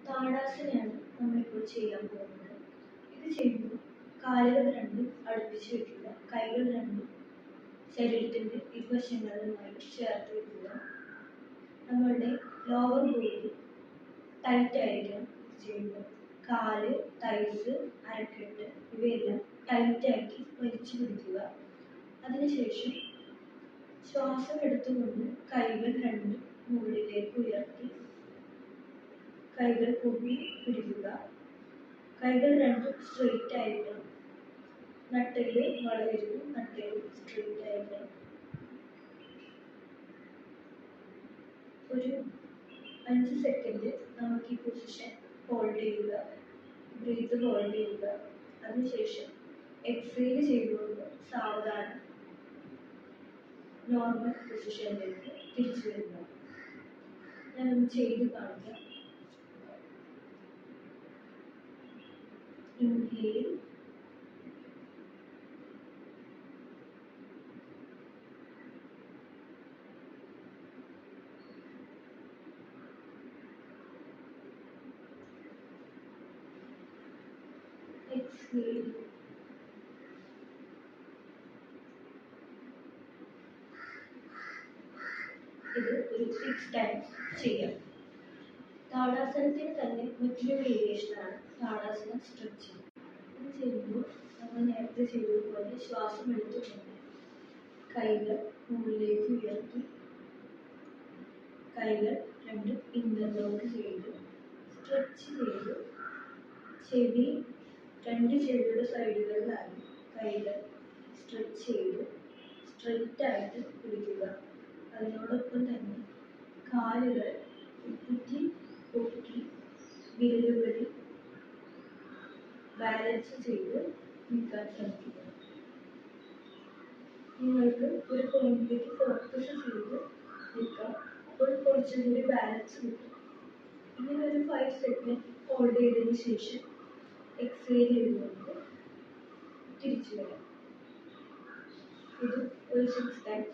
താടാസനയാണ് നമ്മളിപ്പോൾ ചെയ്യാൻ പോകുന്നത്. ഇത് ചെയ്യുമ്പോൾ കാലുകൾ രണ്ടും അടുപ്പിച്ച് വെക്കുക, കൈകൾ രണ്ടും ശരീരത്തിൻ്റെ ഇരുവശങ്ങളുമായി ചേർത്ത് വെക്കുക. നമ്മളുടെ ലോവർ ബോഡി ടൈറ്റ് ആയിരിക്കണം. ഇത് ചെയ്യുമ്പോൾ കാല്, തൈസ്, അരക്കെട്ട് ഇവയെല്ലാം ടൈറ്റാക്കി വലിച്ചു പിടിക്കുക. അതിനുശേഷം ശ്വാസം എടുത്തുകൊണ്ട് കൈകൾ രണ്ടും മുകളിലേക്ക് ഉയർത്തി കൈകൾ പൊക്കി പിടിക്കുക. കൈകൾ രണ്ടും സ്ട്രെയിറ്റ് ആയിരിക്കണം. നട്ടെല്ല് വളയരുത്, നട്ടെല്ല് സ്ട്രെയിറ്റ് ആയിരിക്കണം. ഒരു 5 സെക്കൻഡ് നമുക്ക് ഈ പൊസിഷൻ ഹോൾഡ് ചെയ്യുക, ബ്രീത്ത് ഹോൾഡ് ചെയ്യുക. അതിനുശേഷം എക്സേൽ ചെയ്തുകൊണ്ട് സാവധാനം നോർമൽ പൊസിഷനിലേക്ക് തിരിച്ചു വരിക. ഞാനൊന്ന് ചെയ്ത് കാണിക്കാം. Inhale, exhale. ഇത് ഒരു 6 ടൈംസ് ചെയ്യാം. താടാസനത്തിന് തന്നെ മറ്റൊരു വേരിയേഷനാണ് താടാസന സ്ട്രെച്ചിങ്. ഇത് ചെയ്യുമ്പോൾ നമ്മൾ നേരത്തെ ചെയ്തതുപോലെ ശ്വാസം എടുത്തുകൊണ്ട് കൈകൾ മുകളിലേക്ക് ഉയർത്തി കൈകൾ രണ്ടും ഇന്റർലോക്ക് ചെയ്ത് സ്ട്രെച്ച് ചെയ്ത് ചെവി രണ്ട് ചെവിയുടെ സൈഡുകളിലായി കൈകൾ സ്ട്രെച്ച് ചെയ്ത് സ്ട്രെയിറ്റ് ആയിട്ട് പിടിക്കുക. അതിനോടൊപ്പം തന്നെ കാലുകൾ കുത്തി പൊക്കി വിരലുകളിൽ ബാലൻസ് ചെയ്ത് നിൽക്കാൻ ശ്രമിക്കുക. നിങ്ങൾക്ക് ഒരു പോയിന്റിലേക്ക് ഫോക്കസ് ചെയ്ത് നിൽക്കാം. അപ്പോൾ കുറച്ചും കൂടി ബാലൻസ് കിട്ടും. ഇങ്ങനെ ഒരു 5 സെക്കൻഡ് ഹോൾഡ് ചെയ്തതിന് ശേഷം എക്സേൽ ചെയ്തുകൊണ്ട് തിരിച്ചു വരാം. ഇത് ഒരു 6 ടൈംസ്